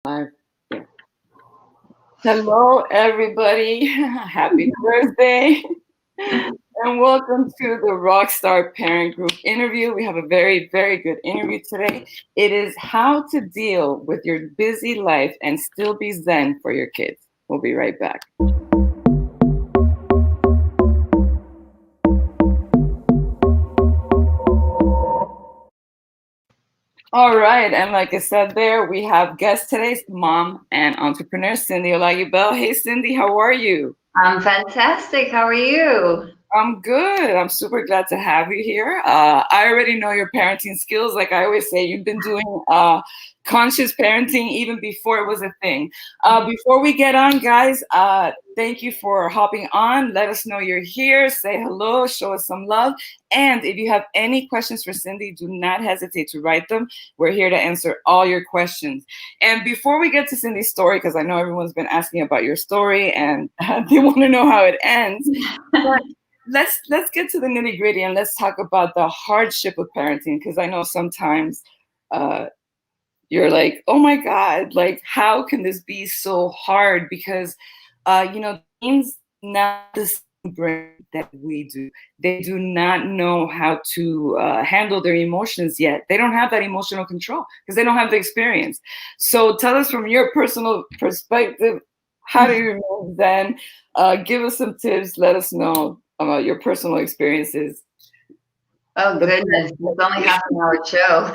Live. Hello, everybody. Happy Thursday. And welcome to the Rockstar Parent Group interview. We have a very, very good interview today. It is how to deal with your busy life and still be zen for your kids. We'll be right back. All right, and like I said there, we have guest today's mom and entrepreneur, Cindy Olaguibel. Hey, Cindy, how are you? I'm fantastic. How are you? I'm good. I'm super glad to have you here. I already know your parenting skills. Like I always say, you've been doing conscious parenting even before it was a thing. Before we get on, guys, thank you for hopping on. Let us know you're here. Say hello. Show us some love. And if you have any questions for Cindy, do not hesitate to write them. We're here to answer all your questions. And before we get to Cindy's story, because I know everyone's been asking about your story and they want to know how it ends. But let's get to the nitty-gritty and let's talk about the hardship of parenting, because I know sometimes you're like, oh my God, like how can this be so hard? Because teens not the same brain that we do. They do not know how to handle their emotions yet. They don't have that emotional control because they don't have the experience. So tell us from your personal perspective, how do you know then? Give us some tips. Let us know about your personal experiences. Oh, goodness. It's only half an hour show.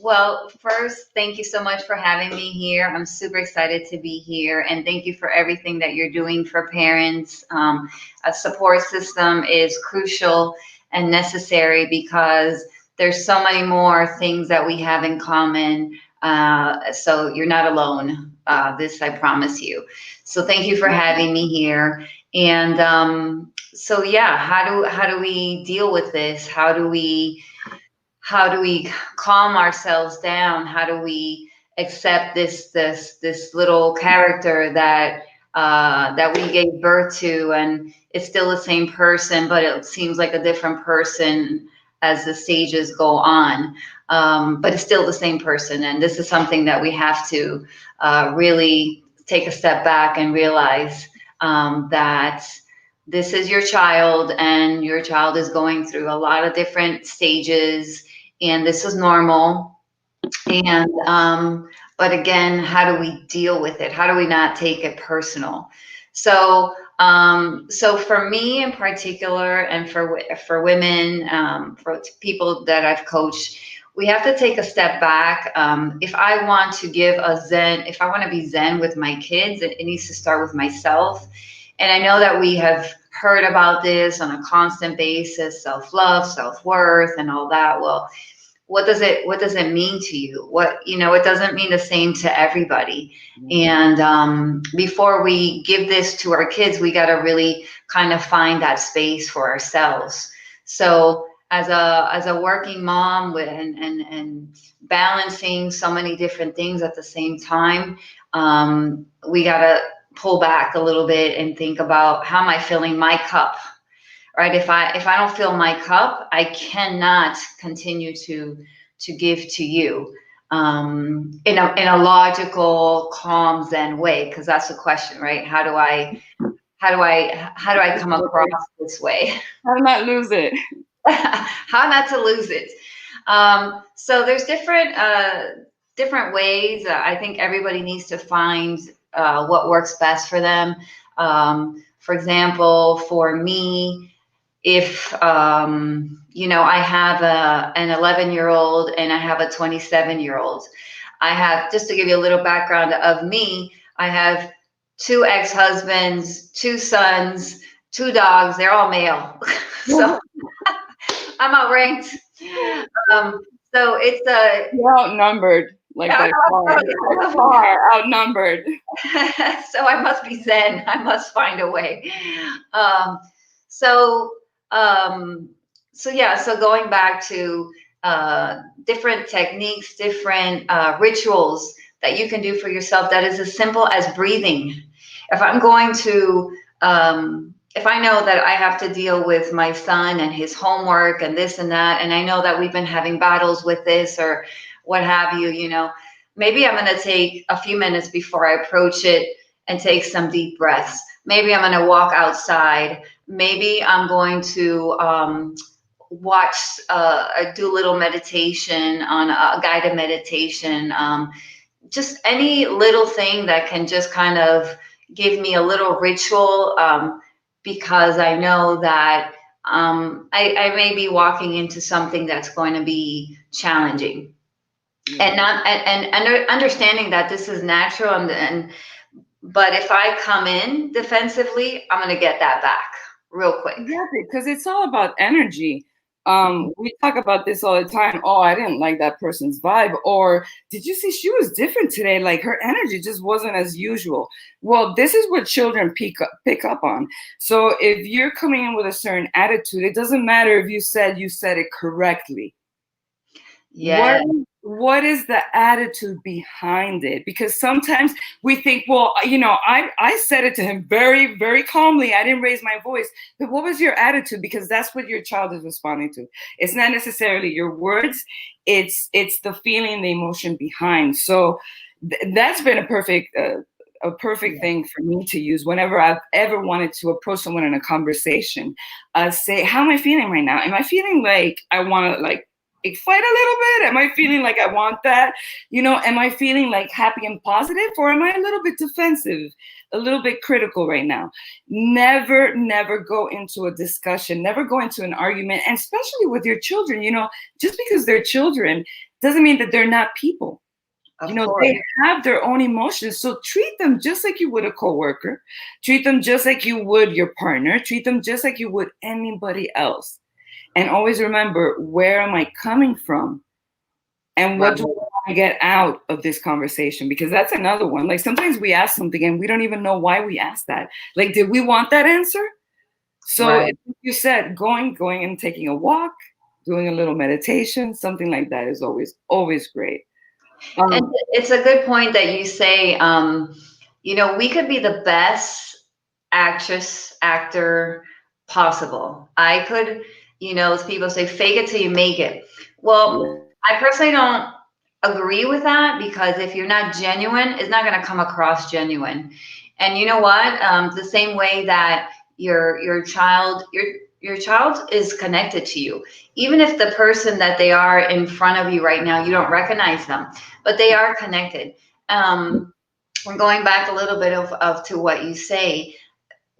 Well, first, thank you so much for having me here. I'm super excited to be here. And thank you for everything that you're doing for parents. A support system is crucial and necessary because there's so many more things that we have in common. So you're not alone. This I promise you. So thank you for having me here. And so yeah, how do we deal with this? How do we calm ourselves down? How do we accept this little character that we gave birth to, and it's still the same person, but it seems like a different person as the stages go on. But it's still the same person, and this is something that we have to really take a step back and realize that this is your child, and your child is going through a lot of different stages, and this is normal. And but again, how do we deal with it? How do we not take it personal? So so for me in particular, and for women, for people that I've coached, we have to take a step back. If I want to if I want to be zen with my kids, it needs to start with myself. And I know that we have heard about this on a constant basis: self-love, self-worth, and all that. Well, what does it mean to you? It doesn't mean the same to everybody. And before we give this to our kids, we got to really kind of find that space for ourselves. So as a working mom and balancing so many different things at the same time, we got to pull back a little bit and think about, how am I filling my cup? Right? If I don't fill my cup, I cannot continue to give to you in a logical, calm, zen way. Because that's the question, right? How do I come across this way? How to not lose it? How not to lose it? So there's different ways. I think everybody needs to find what works best for them. For example, for me, if I have an 11-year-old and I have a 27-year-old, I have, just to give you a little background of me, I have 2 ex-husbands, 2 sons, 2 dogs. They're all male. So I'm outranked. So it's You're outnumbered, like by far outnumbered. So I must be zen. I must find a way. So going back to different techniques, different rituals that you can do for yourself, that is as simple as breathing. If I'm going to if I know that I have to deal with my son and his homework and this and that, and I know that we've been having battles with this, or what have you, maybe I'm going to take a few minutes before I approach it and take some deep breaths. Maybe I'm going to walk outside. Maybe I'm going to watch, do a little meditation on a guided meditation. Just any little thing that can just kind of give me a little ritual, because I know that I may be walking into something that's going to be challenging, and understanding that this is natural, but if I come in defensively, I'm going to get that back real quick. Exactly, because it's all about energy. We talk about this all the time. Oh, I didn't like that person's vibe. Or did you see she was different today? Like her energy just wasn't as usual. Well, this is what children pick up on. So if you're coming in with a certain attitude, it doesn't matter if you said it correctly. Yeah. What is the attitude behind it? Because sometimes we think, well, I said it to him very, very calmly. I didn't raise my voice. But what was your attitude? Because that's what your child is responding to. It's not necessarily your words. It's the feeling, the emotion behind. So that's been a perfect thing for me to use whenever I've ever wanted to approach someone in a conversation. Say, how am I feeling right now? Am I feeling like I want to fight a little bit? Am I feeling like I want that? Am I feeling like happy and positive, or am I a little bit defensive, a little bit critical right now? Never go into a discussion, never go into an argument, and especially with your children. Just because they're children doesn't mean that they're not people. They have their own emotions. So treat them just like you would a coworker. Treat them just like you would your partner. Treat them just like you would anybody else. And always remember, where am I coming from? And what do I want to get out of this conversation? Because that's another one. Like sometimes we ask something and we don't even know why we asked that. Like, did we want that answer? So you said going and taking a walk, doing a little meditation, something like that is always great. And it's a good point that you say, we could be the best actor possible. I could, as people say, fake it till you make it. Well, I personally don't agree with that, because if you're not genuine, it's not going to come across genuine. And you know what? The same way that your child is connected to you, even if the person that they are in front of you right now, you don't recognize them, but they are connected. We're going back a little bit to what you say.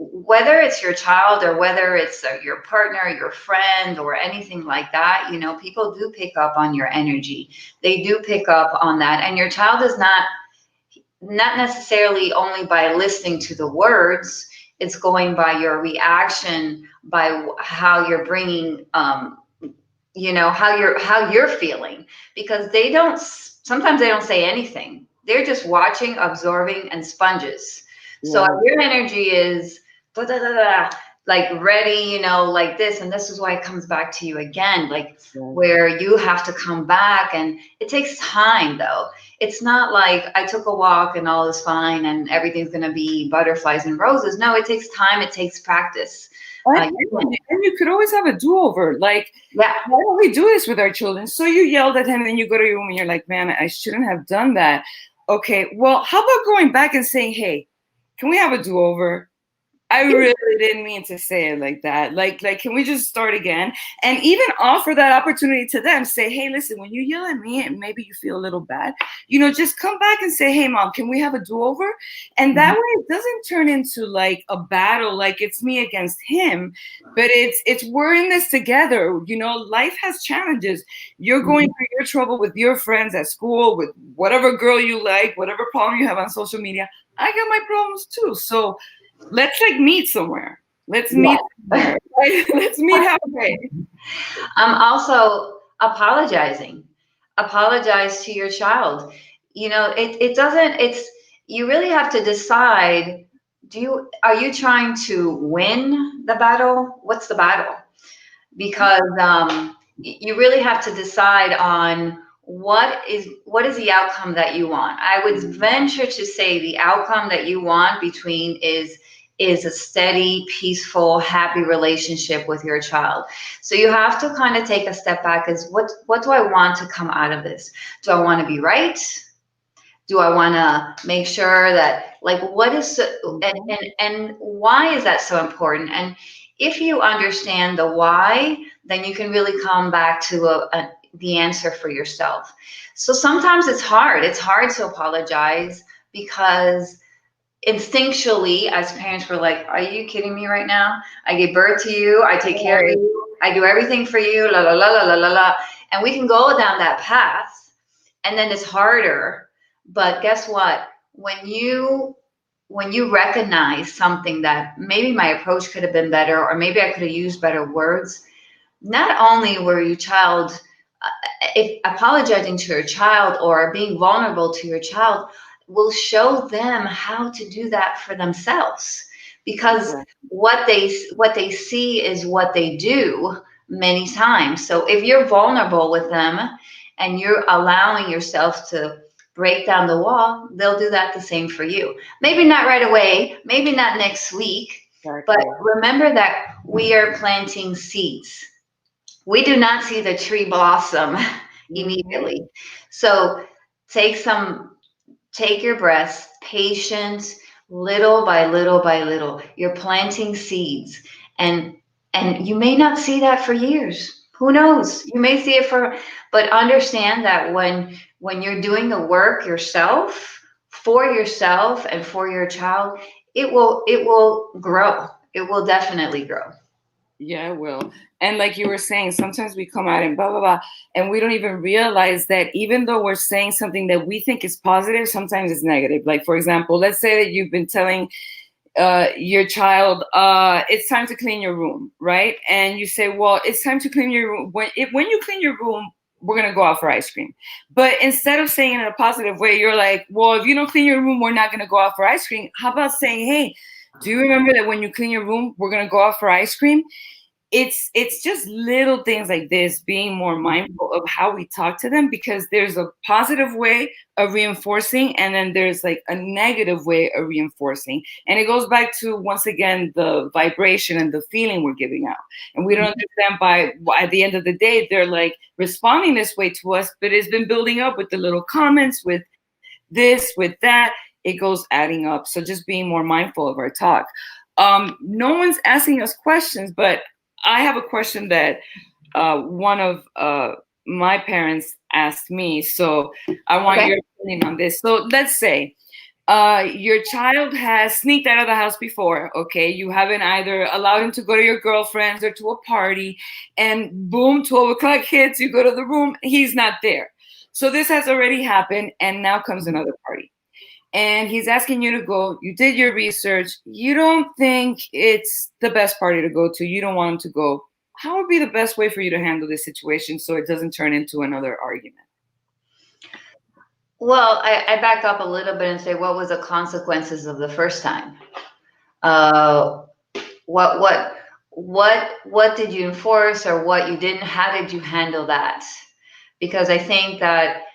Whether it's your child or whether it's your partner, your friend, or anything like that, people do pick up on your energy. They do pick up on that. And your child is not necessarily only by listening to the words, it's going by your reaction, by how you're bringing, how you're feeling, because sometimes they don't say anything. They're just watching, absorbing, and sponges. So your energy is like ready, like this, and this is why it comes back to you again, where you have to come back, and it takes time though. It's not like I took a walk and all is fine and everything's going to be butterflies and roses. No, it takes time. It takes practice. And you could always have a do-over. Why don't we do this with our children? So you yelled at him and then you go to your room and you're like, man, I shouldn't have done that. Okay, well, how about going back and saying, hey, can we have a do-over? I really didn't mean to say it like that. Like, can we just start again? And even offer that opportunity to them. Say, hey, listen, when you yell at me and maybe you feel a little bad, just come back and say, hey, mom, can we have a do-over? And that way it doesn't turn into like a battle, like it's me against him, but it's we're in this together. Life has challenges. You're going through your trouble with your friends at school, with whatever girl you like, whatever problem you have on social media. I got my problems too. So let's meet somewhere. Let's meet somewhere. Right? Let's meet halfway. Also apologizing. Apologize to your child. It doesn't, you really have to decide, are you trying to win the battle? What's the battle? Because you really have to decide on what is the outcome that you want. I would venture to say the outcome that you want is is a steady, peaceful, happy relationship with your child. So you have to kind of take a step back as what do I want to come out of this? Do I want to be right? Do I want to make sure that, like, what is, and why is that so important? And if you understand the why, then you can really come back to the answer for yourself. So sometimes it's hard. It's hard to apologize because instinctually, as parents, we're like, are you kidding me right now? I gave birth to you. I take care of you. I do everything for you. La, la, la, la, la, la, la. And we can go down that path, and then it's harder. But guess what? When you recognize something that maybe my approach could have been better, or maybe I could have used better words, not only were your child, if apologizing to your child or being vulnerable to your child will show them how to do that for themselves, because what they see is what they do many times. So if you're vulnerable with them and you're allowing yourself to break down the wall, they'll do that the same for you. Maybe not right away, maybe not next week, but remember that we are planting seeds. We do not see the tree blossom immediately. So take your breaths, patient, little by little by little. You're planting seeds, and you may not see that for years. Who knows? You may see it but understand that when you're doing the work yourself, for yourself and for your child, it will grow. It will definitely grow. Yeah, it will. And like you were saying, sometimes we come out and blah, blah, blah, and we don't even realize that even though we're saying something that we think is positive, sometimes it's negative. Like, for example, let's say that you've been telling your child, it's time to clean your room, right? And you say, well, it's time to clean your room. When you clean your room, we're going to go out for ice cream. But instead of saying it in a positive way, you're like, well, if you don't clean your room, we're not going to go out for ice cream. How about saying, hey, do you remember that when you clean your room, we're going to go out for ice cream? It's just little things like this, being more mindful of how we talk to them, because there's a positive way of reinforcing, and then there's like a negative way of reinforcing. And it goes back to, once again, the vibration and the feeling we're giving out. And we don't understand at the end of the day, they're like responding this way to us, but it's been building up with the little comments, with this, with that. It goes adding up. So just being more mindful of our talk. No one's asking us questions, but I have a question that one of my parents asked me. So I want your opinion on this. So let's say your child has sneaked out of the house before. Okay, you haven't either allowed him to go to your girlfriend's or to a party, and boom, 12 o'clock hits, you go to the room, he's not there. So this has already happened, and now comes another party. And he's asking you to go. You did your research. You don't think it's the best party to go to. You don't want him to go. How would be the best way for you to handle this situation so it doesn't turn into another argument? Well, I back up a little bit and say, what was the consequences of the first time? What did you enforce, or what you didn't? How did you handle that? Because I think that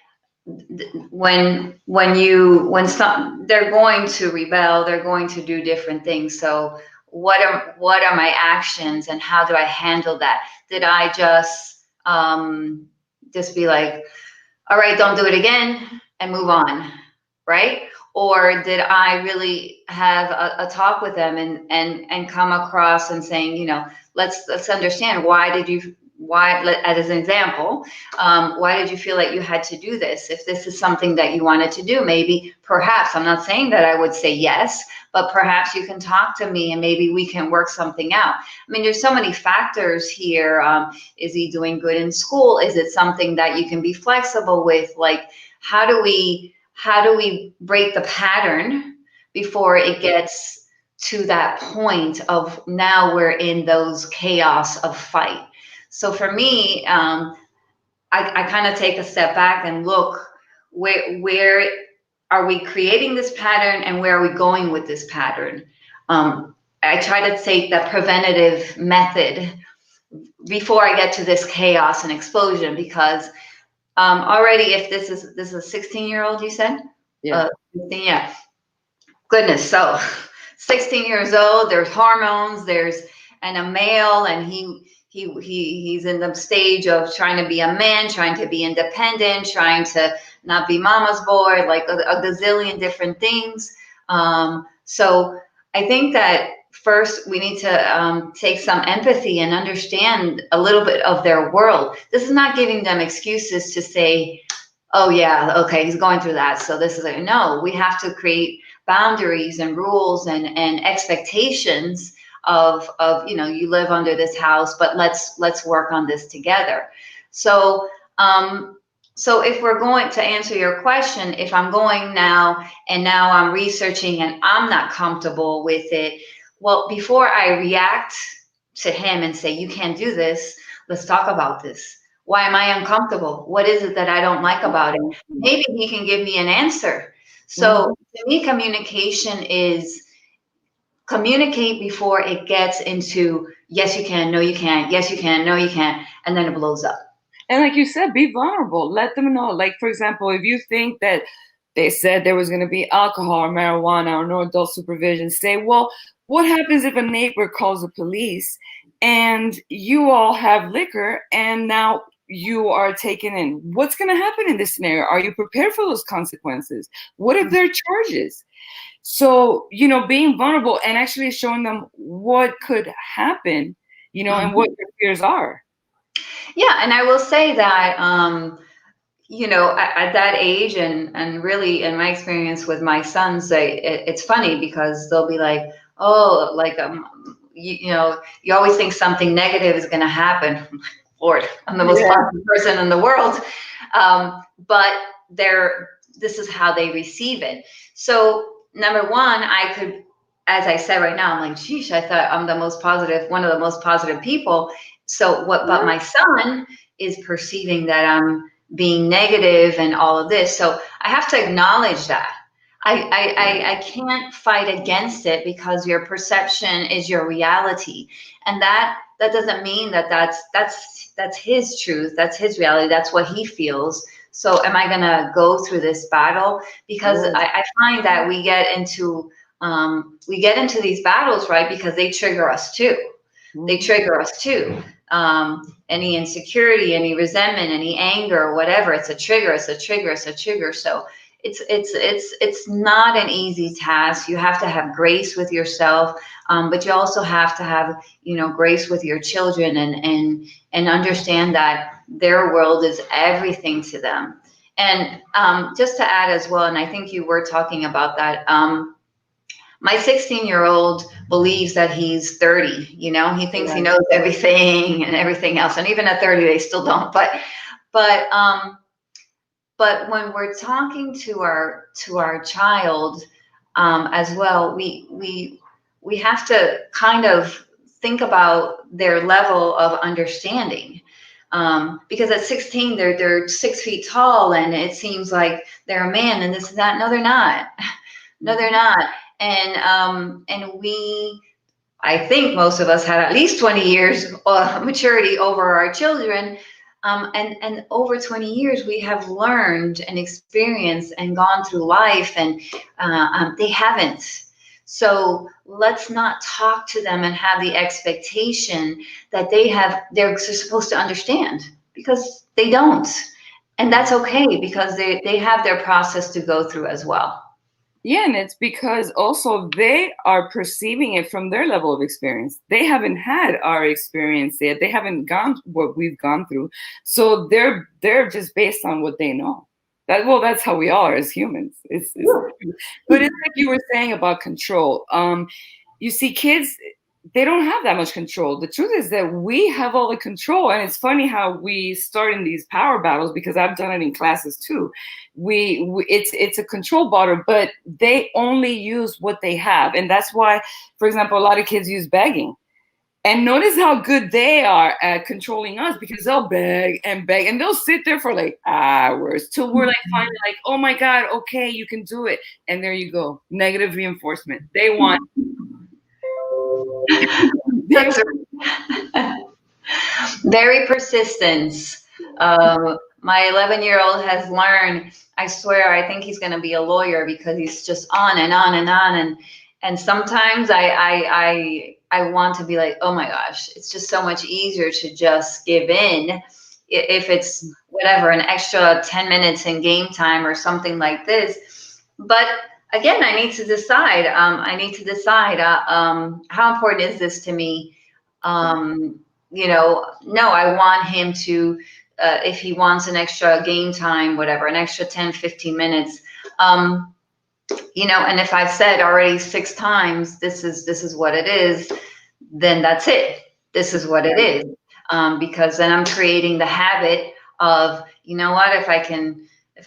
when they're going to rebel, they're going to do different things. So what are my actions, and how do I handle that? Did I just be like, all right, don't do it again, and move on, right? Or did I really have a talk with them and come across and saying, let's understand, as an example, why did you feel like you had to do this? If this is something that you wanted to do, maybe, perhaps, I'm not saying that I would say yes, but perhaps you can talk to me and maybe we can work something out. I mean, there's so many factors here. Is he doing good in school? Is it something that you can be flexible with? Like, how do we break the pattern before it gets to that point of now we're in those chaos of fight? So for me, I kind of take a step back and look, where are we creating this pattern, and where are we going with this pattern? I try to take the preventative method before I get to this chaos and explosion, because already, if this is a 16-year-old, you said? Yeah. 16, yeah. Goodness. So 16 years old, there's hormones, and a male, and he's in the stage of trying to be a man, trying to be independent, trying to not be mama's boy, like a gazillion different things. So I think that first we need to take some empathy and understand a little bit of their world. This is not giving them excuses to say, oh yeah, okay, he's going through that, so this is like, no, we have to create boundaries and rules and expectations of you live under this house, but let's work on this together. So so if we're going to answer your question, if I'm going now and now I'm researching and I'm not comfortable with it, well, before I react to him and say, you can't do this, let's talk about this. Why am I uncomfortable? What is it that I don't like about it? Maybe he can give me an answer. So to me, communication is communicate before it gets into yes, you can, no, you can't, yes, you can, no, you can't, and then it blows up. And like you said, be vulnerable. Let them know. Like, for example, if you think that they said there was going to be alcohol or marijuana or no adult supervision, say, well, what happens if a neighbor calls the police and you all have liquor and now you are taken in? What's going to happen in this scenario? Are you prepared for those consequences? What if there are charges? So, being vulnerable and actually showing them what could happen, and what your fears are. Yeah, and I will say that, at that age, and really in my experience with my sons, it's funny because they'll be like, oh, like, you always think something negative is going to happen. Lord, I'm the most positive person in the world. But this is how they receive it. So number one, I could, as I said right now, I'm like, geez, I thought I'm one of the most positive people. So but my son is perceiving that I'm being negative and all of this. So I have to acknowledge that. I can't fight against it because your perception is your reality. And that doesn't mean that's his truth. That's his reality. That's what he feels. So am I going to go through this battle? Because I find that we get into these battles, right? Because they trigger us too. They trigger us too. Any insecurity, any resentment, any anger, whatever, it's a trigger, it's a trigger, it's a trigger. So it's not an easy task. You have to have grace with yourself, but you also have to have, grace with your children and understand that their world is everything to them. And just to add as well, and I think you were talking about that, my 16-year-old believes that he's 30, he thinks he knows everything and everything else. And even at 30, they still don't. But when we're talking to our child as well, we have to kind of think about their level of understanding. Because at 16, they're 6 feet tall, and it seems like they're a man, and this and that. No, they're not. No, they're not. And I think most of us had at least 20 years maturity over our children. And over 20 years, we have learned and experienced and gone through life, and they haven't. So let's not talk to them and have the expectation that they're supposed to understand, because they don't. And that's okay, because they have their process to go through as well. Yeah, and it's because also they are perceiving it from their level of experience. They haven't had our experience yet. They haven't gone what we've gone through. So they're just based on what they know. That's how we are as humans. But it's like you were saying about control. You see, kids, they don't have that much control. The truth is that we have all the control. And it's funny how we start in these power battles, because I've done it in classes too. It's a control battle, but they only use what they have. And that's why, for example, a lot of kids use begging. And notice how good they are at controlling us, because they'll beg and beg, and they'll sit there for like hours till we're like finally like, oh my God, okay, you can do it. And there you go. Negative reinforcement. They want. Very persistent. My 11-year-old has learned, I swear, I think he's going to be a lawyer, because he's just on and on and on. And sometimes I want to be like, oh my gosh, it's just so much easier to just give in if it's whatever, an extra 10 minutes in game time or something like this. But again, I need to decide. How important is this to me? No, I want him to, if he wants an extra game time, whatever, an extra 10, 15 minutes, and if I've said already 6 times, this is what it is, then that's it. This is what it is. Because then I'm creating the habit of, you know what, if I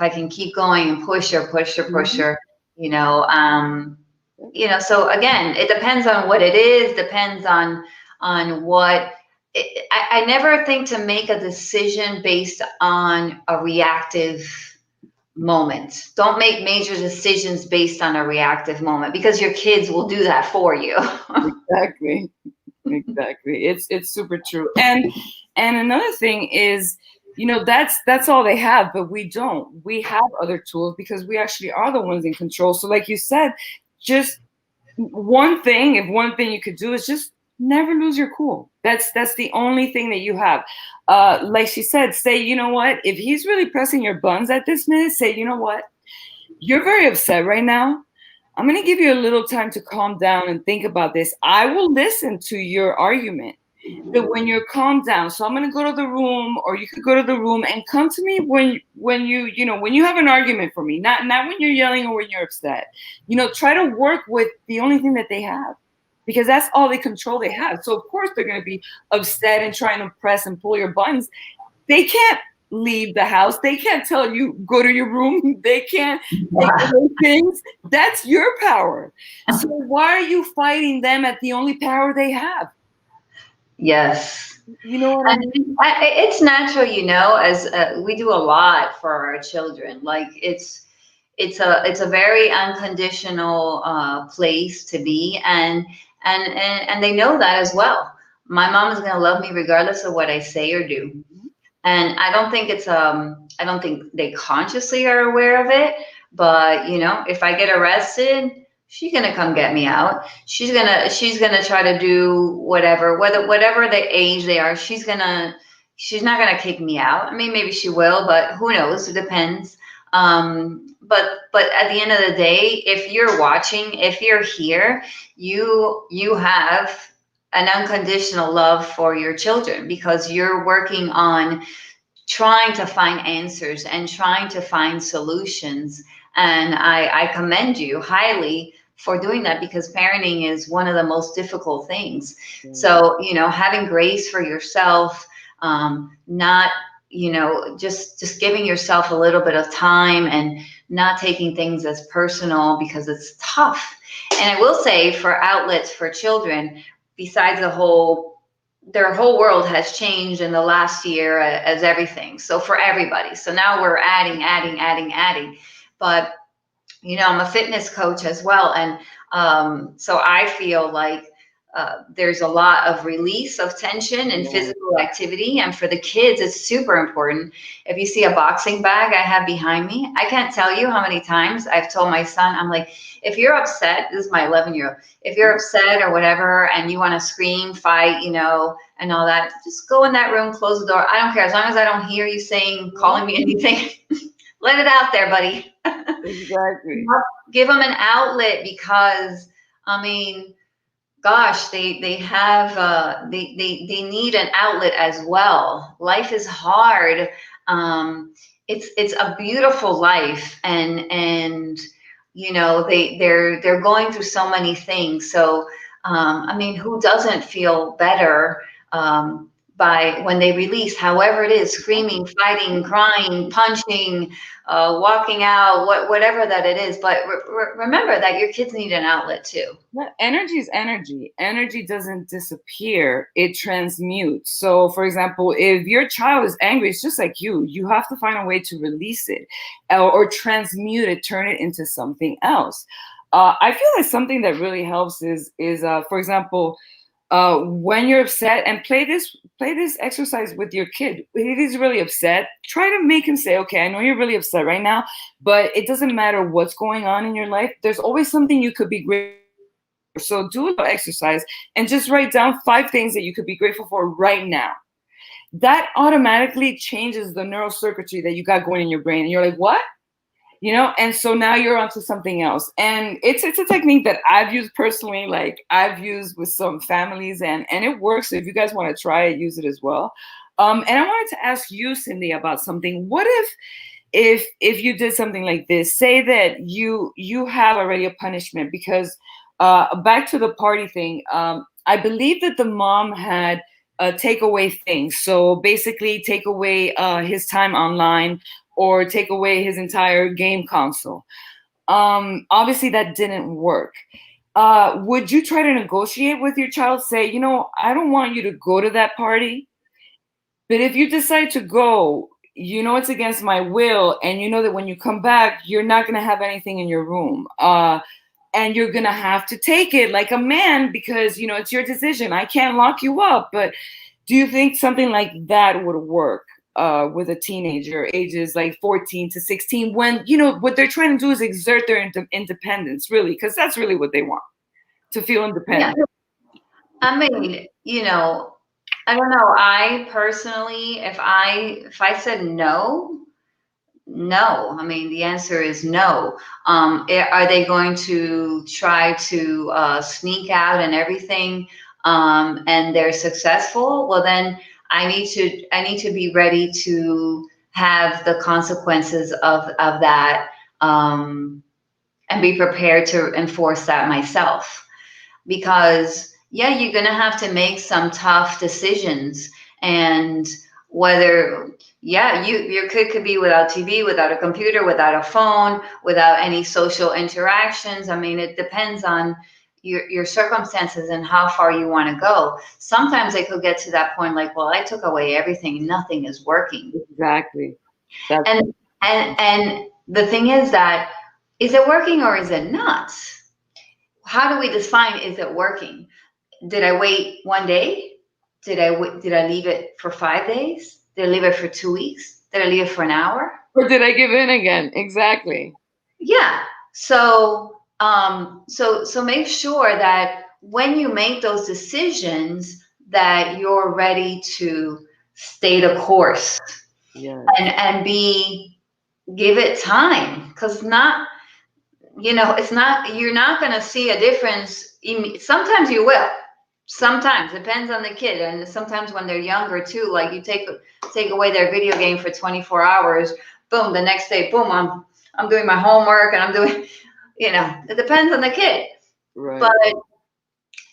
can keep going and push her, so again, it depends on what it is, depends on what, I never think to make a decision based on a reactive moment. Don't make major decisions based on a reactive moment, because your kids will do that for you. Exactly. It's super true. And another thing is, that's all they have, but we don't. We have other tools because we actually are the ones in control. So like you said, just one thing you could do is just never lose your cool. That's the only thing that you have. Like she said, say, you know what, if he's really pressing your buttons at this minute, say, you know what, you're very upset right now. I'm going to give you a little time to calm down and think about this. I will listen to your argument. But when you're calmed down, so I'm going to go to the room, or you could go to the room and come to me when you have an argument for me, not when you're yelling or when you're upset. Try to work with the only thing that they have, because that's all the control they have. So of course they're going to be upset and trying to press and pull your buttons. They can't leave the house. They can't tell you go to your room. They can't take those things. That's your power. So why are you fighting them at the only power they have? Yes. You know what I mean? It's natural, as we do a lot for our children. Like it's a very unconditional place to be, and they know that as well. My mom is going to love me regardless of what I say or do. And I don't think I don't think they consciously are aware of it, but if I get arrested, she's gonna come get me out. She's gonna try to do whatever the age they are. She's not gonna kick me out. I mean, maybe she will, but who knows? It depends. But at the end of the day, if you're watching, if you're here, you have an unconditional love for your children, because you're working on trying to find answers and trying to find solutions. And I commend you highly for doing that, because parenting is one of the most difficult things. So, having grace for yourself, not, just giving yourself a little bit of time and not taking things as personal, because it's tough. And I will say, for outlets for children, besides their whole world has changed in the last year as everything. So for everybody. So now we're adding. But, I'm a fitness coach as well. And so I feel like there's a lot of release of tension and physical activity. And for the kids, it's super important. If you see a boxing bag I have behind me, I can't tell you how many times I've told my son, I'm like, if you're upset, this is my 11-year-old, if you're upset or whatever, and you want to scream, fight, and all that, just go in that room, close the door. I don't care. As long as I don't hear you calling me anything, let it out there, buddy. Exactly. Give them an outlet, because, I mean, gosh, they need an outlet as well. Life is hard. It's a beautiful life, and they're going through so many things. So I mean, who doesn't feel better by when they release, however it is, screaming, fighting, crying, punching, walking out, whatever that it is. But remember that your kids need an outlet too. Energy is energy. Energy doesn't disappear. It transmutes. So, for example, if your child is angry, it's just like you have to find a way to release it or transmute it, turn it into something else. I feel like something that really helps is for example, when you're upset, and play this exercise with your kid. If he's really upset, try to make him say, okay, I know you're really upset right now, but it doesn't matter what's going on in your life. There's always something you could be grateful So do a little exercise and just write down 5 things that you could be grateful for right now. That automatically changes the neural circuitry that you got going in your brain. And you're like, what? You know, and so now you're onto something else. And it's a technique that I've used personally, like I've used with some families, and it works. So if you guys want to try it, use it as well. And I wanted to ask you, Cindy, about something. What if you did something like this? Say that you have already a punishment, because back to the party thing, I believe that the mom had take away things. So basically take away his time online, or take away his entire game console. Obviously that didn't work. Would you try to negotiate with your child? Say, you know, I don't want you to go to that party, but if you decide to go, you know it's against my will, and you know that when you come back, you're not going to have anything in your room. And you're going to have to take it like a man, because, you know, it's your decision. I can't lock you up. But do you think something like that would work with a teenager, ages like 14 to 16, when, you know, what they're trying to do is exert their independence, really, because that's really what they want, to feel independent? Yeah. I mean, you know, I don't know. I personally, if I said no, no. I mean, the answer is no. Are they going to try to sneak out and everything, and they're successful? Well, then I need to be ready to have the consequences of that, and be prepared to enforce that myself. Because yeah, you're gonna have to make some tough decisions, and whether, yeah, your kid could be without TV, without a computer, without a phone, without any social interactions. I mean, it depends on your circumstances and how far you want to go. Sometimes it could get to that point, like, well, I took away everything, nothing is working. Exactly. And the thing is that, is it working or is it not? How do we define, is it working? Did I wait one day? Did I leave it for 5 days? Did I leave it for 2 weeks? Did I leave it for an hour? Or did I give in again? Exactly. Yeah. So make sure that when you make those decisions, that you're ready to stay the course. Yeah. And give it time, because not, you know, it's not, you're not going to see a difference. Sometimes you will. Sometimes, depends on the kid, and sometimes when they're younger too, like you take away their video game for 24 hours, boom, the next day, boom, I'm doing my homework, and I'm doing, you know, it depends on the kid. Right. But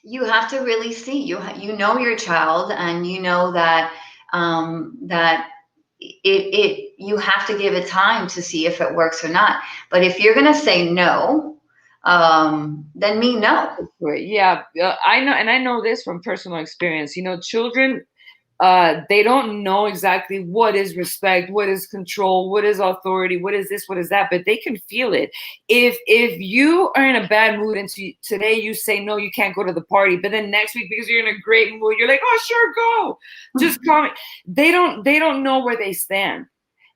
you have to really see, you know your child, and you know that that you have to give it time to see if it works or not. But if you're going to say no, then mean no. Yeah, I know, and I know this from personal experience. You know, children, they don't know exactly what is respect, what is control, what is authority, what is this, what is that, but they can feel it. If you are in a bad mood and today you say no, you can't go to the party, but then next week, because you're in a great mood, you're like, oh sure, go, just call me. They don't know where they stand,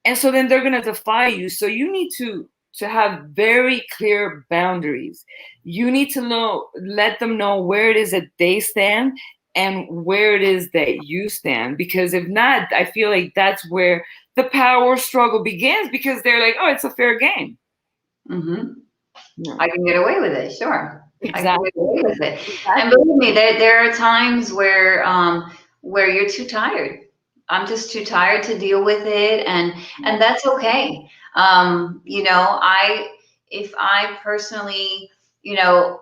and so then they're gonna defy you. So you need to have very clear boundaries. You need to let them know where it is that they stand and where it is that you stand. Because if not, I feel like that's where the power struggle begins, because they're like, oh, it's a fair game. Mm-hmm. Yeah. I can get away with it, sure. Exactly. I can get away with it. Exactly. And believe me, there are times where you're too tired. I'm just too tired to deal with it, and that's okay. You know, if I personally, you know,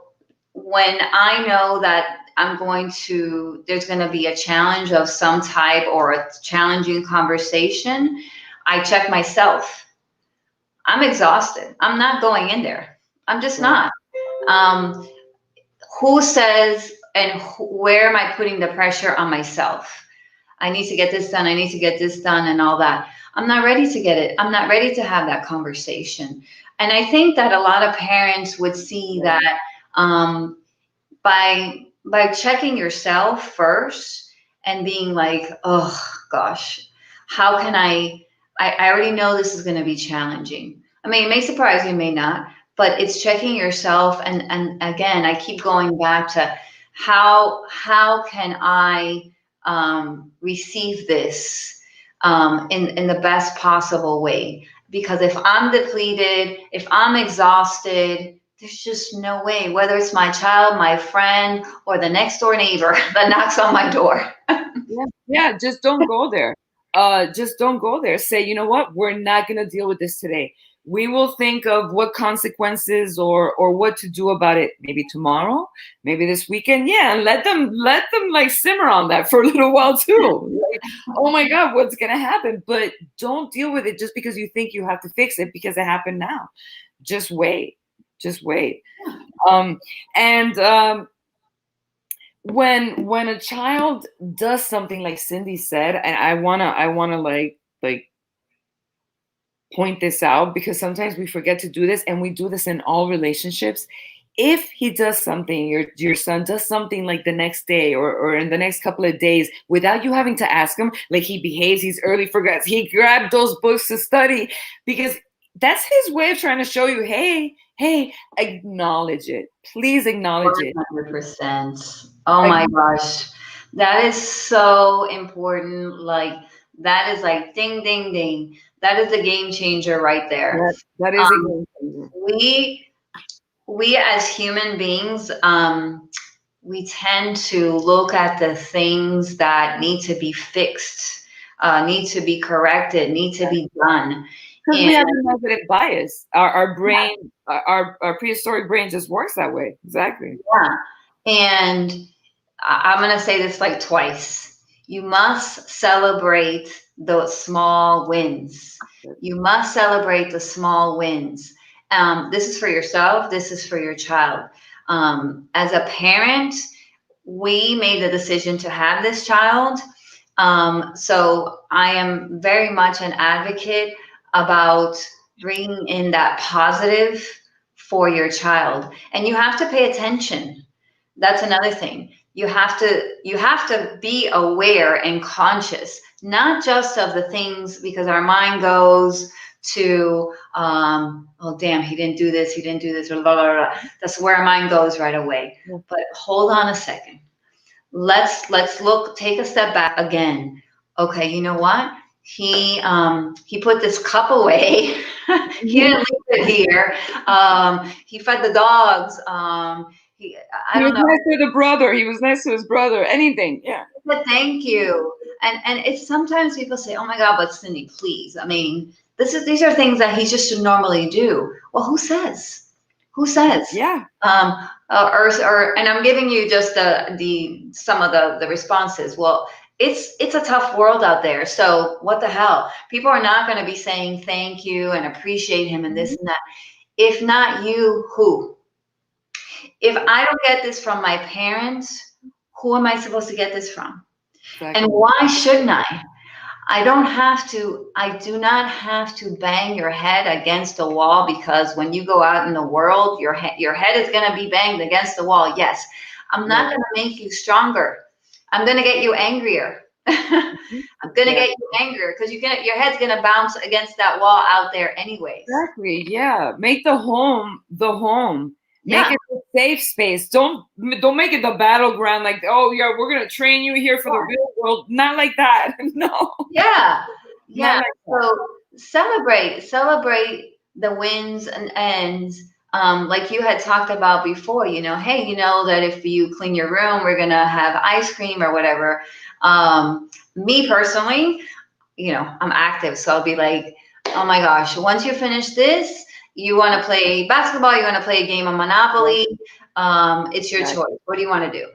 when I know that there's going to be a challenge of some type, or a challenging conversation, I check myself. I'm exhausted. I'm not going in there. I'm just not. Who says, and where am I putting the pressure on myself? I need to get this done. I need to get this done, and all that. I'm not ready to get it. I'm not ready to have that conversation. And I think that a lot of parents would see that by checking yourself first and being like, oh gosh, how can I already know this is going to be challenging. I mean, it may surprise you, it may not, but it's checking yourself. And again, I keep going back to how can I receive this in the best possible way? Because if I'm depleted, if I'm exhausted, there's just no way, whether it's my child, my friend, or the next door neighbor that knocks on my door. Yeah, just don't go there. Just don't go there. Say, you know what? We're not going to deal with this today. We will think of what consequences or what to do about it maybe tomorrow, maybe this weekend. Yeah, and let them like simmer on that for a little while too. Like, oh my God, what's gonna happen? But don't deal with it just because you think you have to fix it because it happened now. Just wait. Just wait. And when a child does something like Cindy said, and I wanna like point this out because sometimes we forget to do this, and we do this in all relationships. If he does something, your son does something like the next day or in the next couple of days without you having to ask him, like he behaves, he's early, forgets, he grabbed those books to study, because that's his way of trying to show you, hey, acknowledge it. Please acknowledge it. 100%. Oh my gosh. That is so important. Like, that is like ding, ding, ding. That is a game changer right there. That is a game changer. We as human beings, we tend to look at the things that need to be fixed, need to be corrected, need to be done. Because we have a negative bias. Our brain, our prehistoric brain just works that way. Exactly. Yeah. And I'm going to say this like twice. You must celebrate those small wins. You must celebrate the small wins. This is for yourself. This is for your child. As a parent, we made the decision to have this child. So I am very much an advocate about bringing in that positive for your child. And you have to pay attention. That's another thing. You have to be aware and conscious, not just of the things, because our mind goes to, oh damn, he didn't do this, blah, blah, blah. That's where our mind goes right away. Yeah. But hold on a second. Let's look, take a step back again. Okay, you know what? He put this cup away. He didn't leave it here. He fed the dogs. He was nice to the brother. He was nice to his brother. Anything, yeah. But thank you. And it's sometimes people say, "Oh my God, but Cindy, please." I mean, these are things that he just should normally do. Well, who says? Who says? Yeah. And I'm giving you just some of the responses. Well, it's a tough world out there. So what the hell? People are not going to be saying thank you and appreciate him and this and that. If not you, who? If I don't get this from my parents, who am I supposed to get this from? Exactly. And why shouldn't I? I do not have to bang your head against a wall, because when you go out in the world, your head is going to be banged against the wall. Yes. I'm not going to make you stronger. I'm going to get you angrier. I'm going to get you angrier because your head's going to bounce against that wall out there anyways. Exactly. Yeah. Make the home the home. Make it a safe space. Don't make it the battleground. Like, oh yeah, we're gonna train you here for the real world. Not like that. No. Yeah. Yeah. So celebrate the wins and like you had talked about before. You know, hey, you know that if you clean your room, we're gonna have ice cream or whatever. Me personally, you know, I'm active, so I'll be like, oh my gosh, once you finish this. You want to play basketball, you want to play a game of Monopoly, it's your choice. What do you want to do?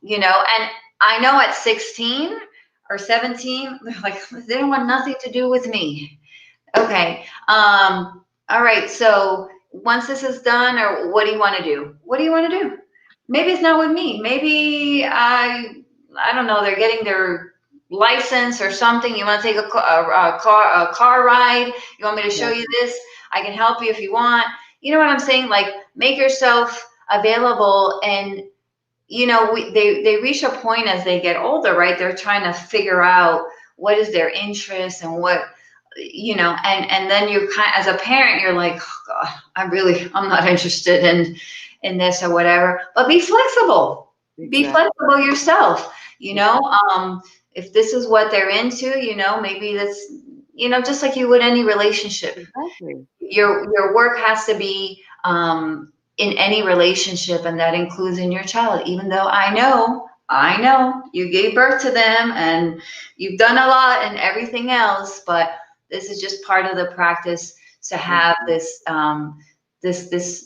You know, and I know at 16 or 17, they're like, they don't want nothing to do with me. Okay. All right. So once this is done, or what do you want to do? What do you want to do? Maybe it's not with me. Maybe I don't know, they're getting their license or something. You want to take a car ride? You want me to show you this? I can help you if you want. You know what I'm saying? Like, make yourself available. And, you know, they reach a point as they get older, right? They're trying to figure out what is their interest and what, you know, and then you as a parent, you're like, oh I'm not interested in this or whatever. But be flexible. Be flexible yourself. You know, if this is what they're into, you know, maybe that's, you know, just like you would any relationship. Exactly. Your work has to be in any relationship, and that includes in your child. Even though I know you gave birth to them and you've done a lot and everything else, but this is just part of the practice to have this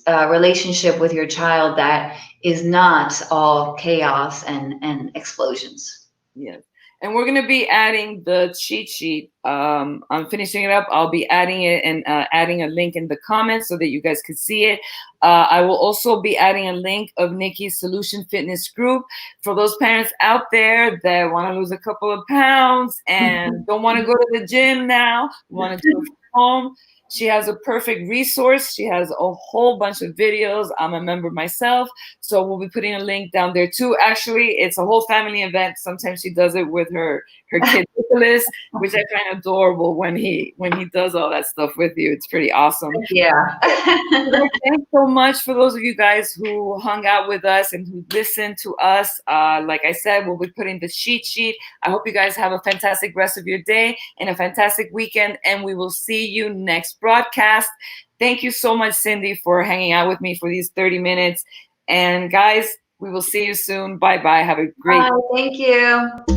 relationship with your child that is not all chaos and explosions. Yes. And we're going to be adding the cheat sheet. I'm finishing it up. I'll be adding it and adding a link in the comments so that you guys can see it. I will also be adding a link of Nikki's Solution Fitness group for those parents out there that want to lose a couple of pounds and don't want to go to the gym now, want to do it from home. She has a perfect resource. She has a whole bunch of videos. I'm a member myself, so we'll be putting a link down there too. Actually, it's a whole family event. Sometimes she does it with her kid Nicholas, which I find adorable when he does all that stuff with you. It's pretty awesome. Yeah. Thanks so much for those of you guys who hung out with us and who listened to us. Like I said, we'll be putting the cheat sheet. I hope you guys have a fantastic rest of your day and a fantastic weekend, and we will see you next broadcast. Thank you so much, Cindy, for hanging out with me for these 30 minutes. And guys, we will see you soon. Bye-bye. Have a great Bye. Thank you.